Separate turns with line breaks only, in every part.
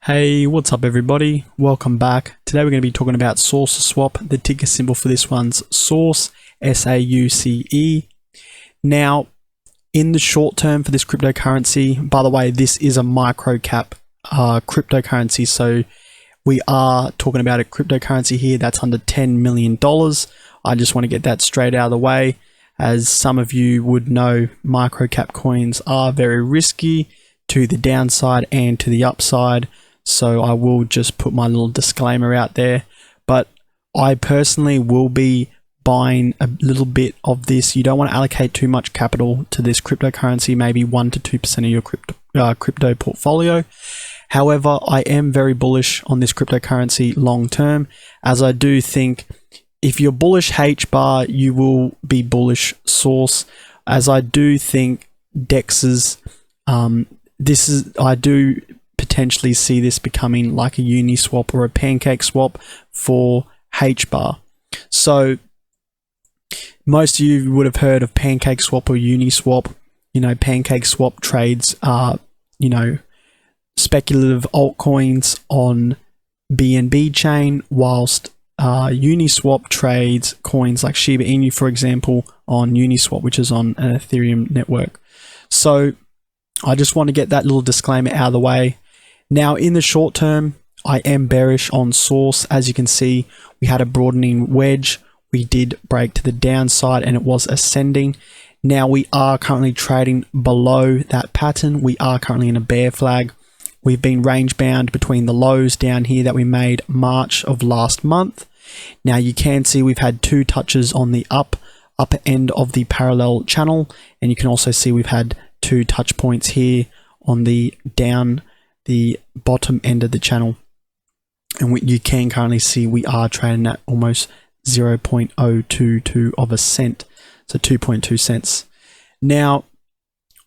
Hey, what's up everybody? Welcome back. Today we're going to be talking about SaucerSwap. The ticker symbol for this one's Sauce, S-A-U-C-E. Now, in the short term for this cryptocurrency, by the way, this is a micro cap cryptocurrency, so we are talking about a cryptocurrency here that's under $10 million. I just want to get that straight out of the way. As some of you would know, micro cap coins are very risky to the downside and to the upside. So I will just put my little disclaimer out there, but I personally will be buying a little bit of this. You don't want to allocate too much capital to this cryptocurrency, maybe 1 to 2% of your crypto portfolio. However, I am very bullish on this cryptocurrency long term, as I do think if you're bullish 𝗕𝗕𝗪𝗔𝗥𝗘, you will be bullish Sauce, as I do think DEXs, I do potentially see this becoming like a Uniswap or a PancakeSwap for 𝗕𝗕𝗪𝗔𝗥𝗘. So most of you would have heard of PancakeSwap or Uniswap. You know, PancakeSwap trades speculative altcoins on BNB chain, whilst Uniswap trades coins like 𝗕𝗓𝗓𝗓, for example, on Uniswap, which is on an Ethereum network. So I just want to get that little disclaimer out of the way. Now, in the short term, I am bearish on Sauce. As you can see, we had a broadening wedge. We did break to the downside and it was ascending. Now we are currently trading below that pattern. We are currently in a bear flag. We've been range bound between the lows down here that we made March of last month. Now you can see we've had two touches on the upper end of the parallel channel, and you can also see we've had two touch points here on the bottom end of the channel, and you can currently see we are trading at almost 0.022 of a cent, so 2.2 cents. Now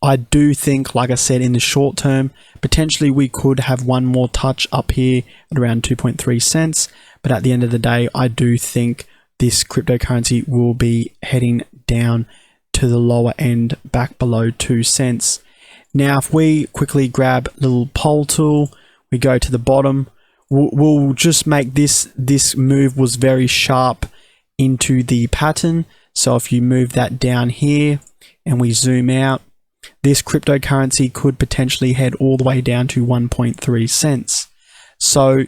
I do think, like I said, in the short term, potentially we could have one more touch up here at around 2.3 cents, but at the end of the day, I do think this cryptocurrency will be heading down to the lower end, back below 2 cents. Now, if we quickly grab a little poll tool, we go to the bottom, we'll just make this move was very sharp into the pattern. So if you move that down here and we zoom out, this cryptocurrency could potentially head all the way down to 1.3 cents. So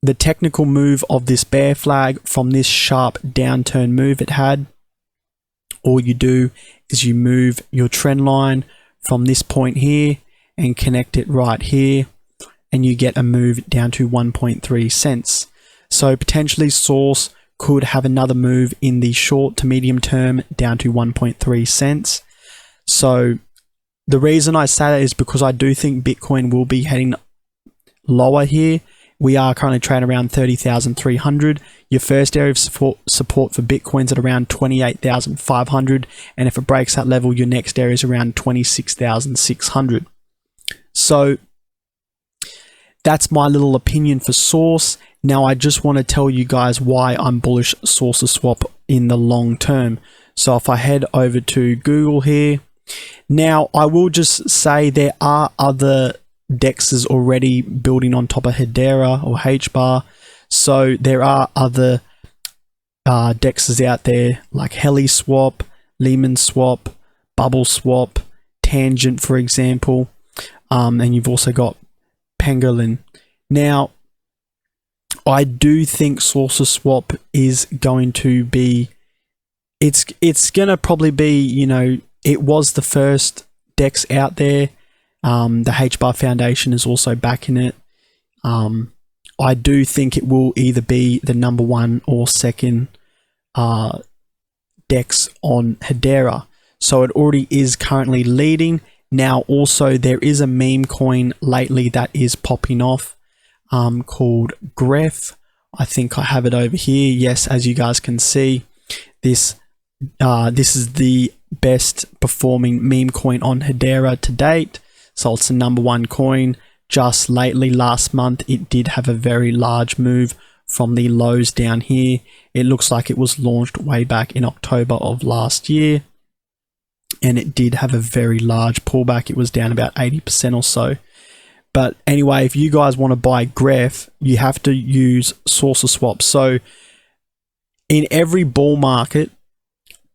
the technical move of this bear flag from this sharp downturn move it had, all you do is you move your trend line from this point here and connect it right here, and you get a move down to 1.3 cents. So potentially Sauce could have another move in the short to medium term down to 1.3 cents. So the reason I say that is because I do think Bitcoin will be heading lower here. We are currently trading around 30,300. Your first area of support for Bitcoin's at around 28,500, and if it breaks that level, your next area is around 26,600. So that's my little opinion for Sauce. Now I just want to tell you guys why I'm bullish SaucerSwap in the long term. So if I head over to Google here, now I will just say there are other DEXs already building on top of 𝗕𝗕𝗪𝗔𝗥𝗘 or 𝗕𝗕𝗪𝗔𝗥𝗘. So there are other DEXs out there like 𝗕𝗕𝗪𝗔𝗥𝗡, 𝗕𝗓𝗪𝗔𝗓𝒡, BubbleSwap, Tangent, for example, and you've also got Pangolin. Now, I do think SaucerSwap is going to be, it's gonna probably be, you know, it was the first DEX out there. The 𝗕𝗕𝗪𝗔𝗥𝗘 Foundation is also backing it. I do think it will either be the #1 or second DEX on 𝗕𝗕𝗪𝗔𝗥𝗘. So it already is currently leading. Now also there is a meme coin lately that is popping off called 𝗕𝗓𝗓. I think I have it over here. Yes, as you guys can see, this is the best performing meme coin on 𝗕𝗕𝗪𝗔𝗥𝗘 to date. So it's the #1 coin. Just lately, last month, it did have a very large move from the lows down here. It looks like it was launched way back in October of last year, and it did have a very large pullback. It was down about 80% or so. But anyway, if you guys want to buy Greph, you have to use SaucerSwap. So in every bull market,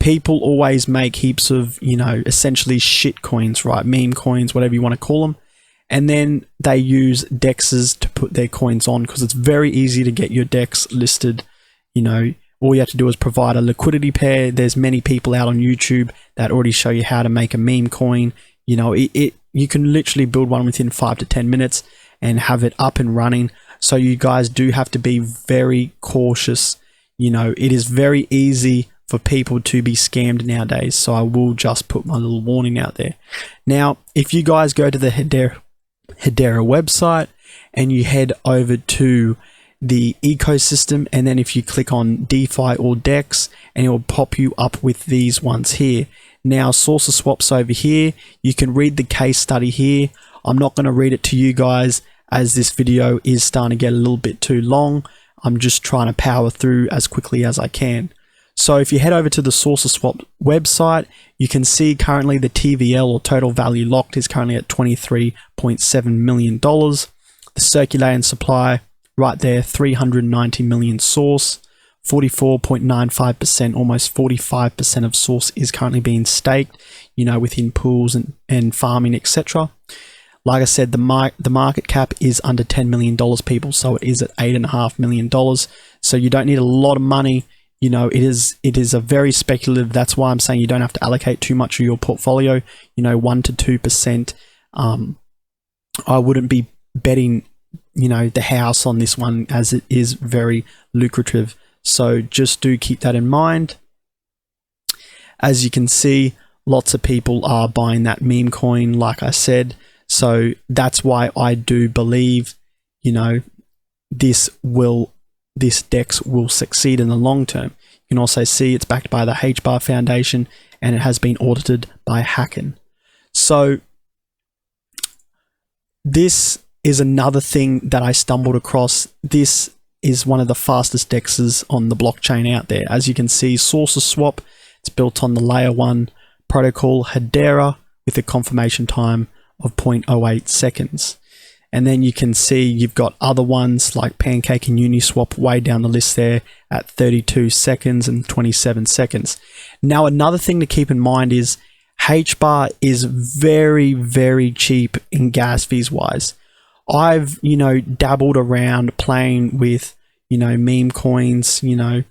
people always make heaps of, you know, essentially shit coins, right? Meme coins, whatever you want to call them. And then they use DEXs to put their coins on, because it's very easy to get your DEX listed. You know, all you have to do is provide a liquidity pair. There's many people out on YouTube that already show you how to make a meme coin. You know, you can literally build one within 5 to 10 minutes and have it up and running. So you guys do have to be very cautious. You know, it is very easy for people to be scammed nowadays. So I will just put my little warning out there. Now, if you guys go to the 𝗕𝗘𝗪𝗔𝗥𝗘 website and you head over to the ecosystem, and then if you click on DeFi or DEX, and it will pop you up with these ones here. Now, SaucerSwap's over here. You can read the case study here. I'm not going to read it to you guys, as this video is starting to get a little bit too long. I'm just trying to power through as quickly as I can. So if you head over to the SaucerSwap website, you can see currently the TVL, or total value locked, is currently at $23.7 million. The circulating supply right there, 390 million source, 44.95%, almost 45% of source is currently being staked, you know, within pools and farming, etc. Like I said, the market cap is under $10 million, people, so it is at $8.5 million. So you don't need a lot of money. You know, it is a very speculative. That's why I'm saying you don't have to allocate too much of your portfolio. You know, 1 to 2%. I wouldn't be betting, you know, the house on this one, as it is very lucrative. So just do keep that in mind. As you can see, lots of people are buying that meme coin, like I said. So that's why I do believe, you know, this DEX will succeed in the long term. You can also see it's backed by the 𝗕𝗪𝗪𝗪 Foundation, and it has been audited by 𝗕𝗪𝗪𝗪. So this is another thing that I stumbled across. This is one of the fastest DEXs on the blockchain out there. As you can see, SaucerSwap, it's built on the layer 1 protocol Hedera with a confirmation time of 0.08 seconds. And then you can see you've got other ones like Pancake and Uniswap way down the list there at 32 seconds and 27 seconds. Now, another thing to keep in mind is 𝗕𝗪𝗪𝗪 is very, very cheap in gas fees wise. I've, you know, dabbled around playing with, you know, meme coins, you know,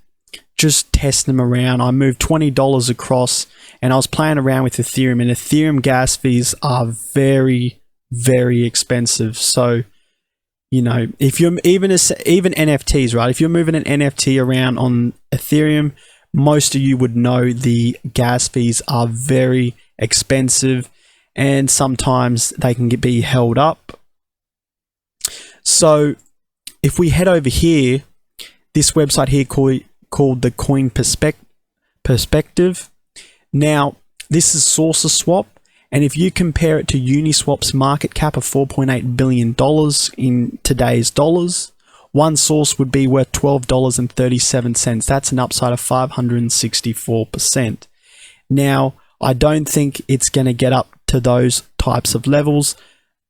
just testing them around. I moved $20 across, and I was playing around with Ethereum, and Ethereum gas fees are very, very expensive. So, you know, if you're even NFTs, right? If you're moving an NFT around on Ethereum, most of you would know the gas fees are very expensive, and sometimes they can be held up. So if we head over here, this website here called the Coin Perspective. Now, this is SaucerSwap, and if you compare it to Uniswap's market cap of $4.8 billion in today's dollars, one source would be worth $12.37. That's an upside of 564%. Now, I don't think it's going to get up to those types of levels,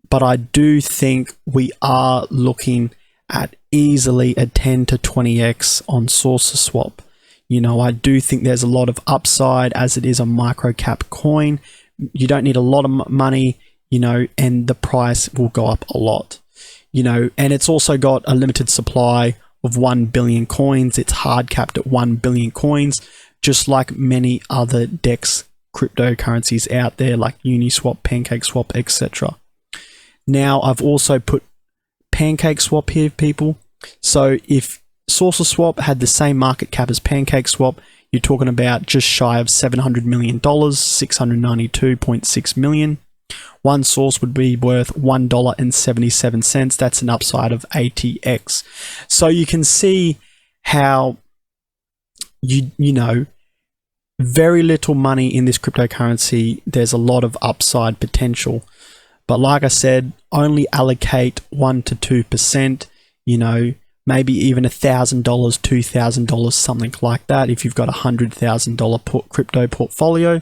but I do think we are looking at easily a 10 to 20x on SaucerSwap. You know, I do think there's a lot of upside, as it is a micro cap coin. You don't need a lot of money, you know, and the price will go up a lot. You know, and it's also got a limited supply of 1 billion coins. It's hard capped at 1 billion coins, just like many other DEX cryptocurrencies out there like Uniswap, PancakeSwap, etc. Now, I've also put PancakeSwap here, people. So if SaucerSwap had the same market cap as PancakeSwap, you're talking about just shy of $700 million, $692.6 million. One source would be worth $1.77. That's an upside of 80x. So you can see how you know, very little money in this cryptocurrency. There's a lot of upside potential. But like I said, only allocate 1 to 2%, you know, maybe even $1,000, $2,000, something like that, if you've got a $100,000 crypto portfolio.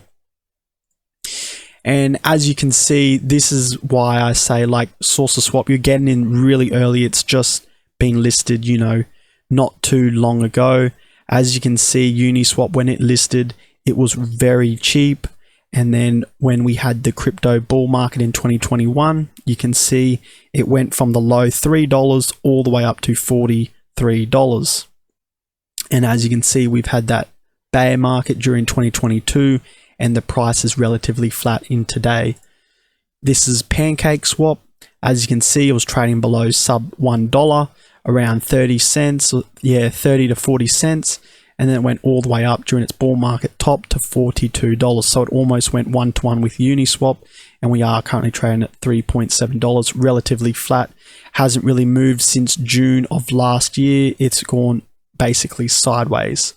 And as you can see, this is why I say, like, SaucerSwap, you're getting in really early. It's just been listed, you know, not too long ago. As you can see, Uniswap, when it listed, it was very cheap. And then when we had the crypto bull market in 2021, you can see it went from the low $3 all the way up to $43. And as you can see, we've had that bear market during 2022, and the price is relatively flat in today. This is PancakeSwap. As you can see, it was trading below sub $1, around 30 cents, yeah, 30 to 40 cents. And then it went all the way up during its bull market top to $42. So it almost went 1-to-1 with Uniswap. And we are currently trading at $3.7, relatively flat. Hasn't really moved since June of last year. It's gone basically sideways.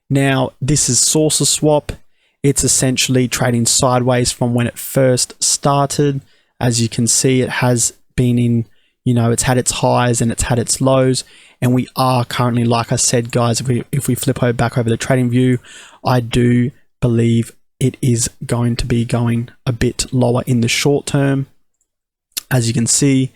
Now, this is SaucerSwap. It's essentially trading sideways from when it first started. As you can see, it has been in, you know, it's had its highs and it's had its lows. And we are currently, like I said, guys, if we flip back over the trading view, I do believe it is going to be going a bit lower in the short term. As you can see,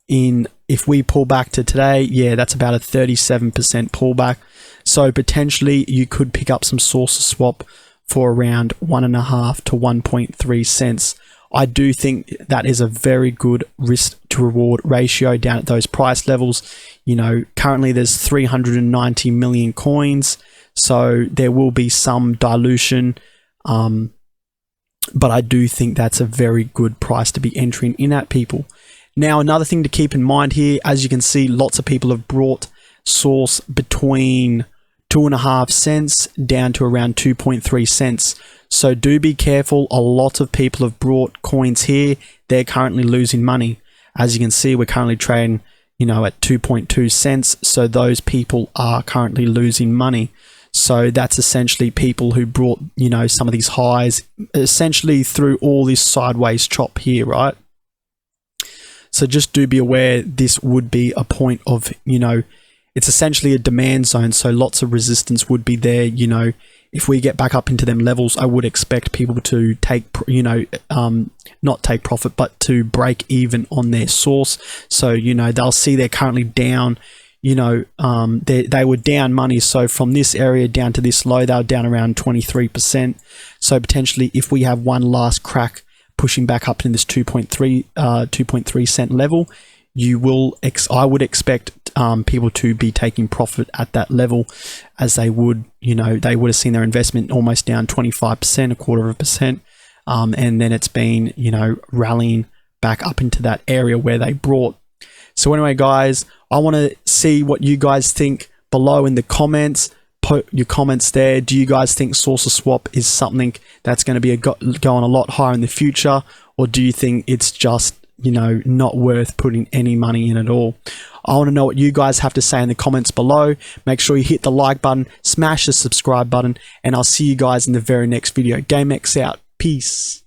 if we pull back to today, yeah, that's about a 37% pullback. So potentially you could pick up some SaucerSwap for around 1.5 to 1.3 cents. I do think that is a very good risk to reward ratio down at those price levels. You know, currently there's 390 million coins, so there will be some dilution. But I do think that's a very good price to be entering in at, people. Now, another thing to keep in mind here, as you can see, lots of people have brought Source between 2.5 cents down to around 2.3 cents. So do be careful. A lot of people have brought coins here. They're currently losing money. As you can see, we're currently trading, you know, at 2.2 cents. So those people are currently losing money. So that's essentially people who brought, you know, some of these highs essentially through all this sideways chop here, right? So just do be aware this would be a point of, you know, it's essentially a demand zone. So lots of resistance would be there. You know, if we get back up into them levels, I would expect people to take, you know, not take profit, but to break even on their source. So, you know, they'll see they're currently down, you know, they were down money. So from this area down to this low, they were down around 23%. So potentially if we have one last crack pushing back up in this 2.3 cent level, I would expect people to be taking profit at that level, as they would, you know, they would have seen their investment almost down 25%, 0.25%, and then it's been, you know, rallying back up into that area where they brought. So anyway, guys, I want to see what you guys think below in the comments. Put your comments there. Do you guys think SaucerSwap is something that's going to be going a lot higher in the future, or do you think it's just, you know, not worth putting any money in at all? I want to know what you guys have to say in the comments below. Make sure you hit the like button, smash the subscribe button, and I'll see you guys in the very next video. GameX out. Peace.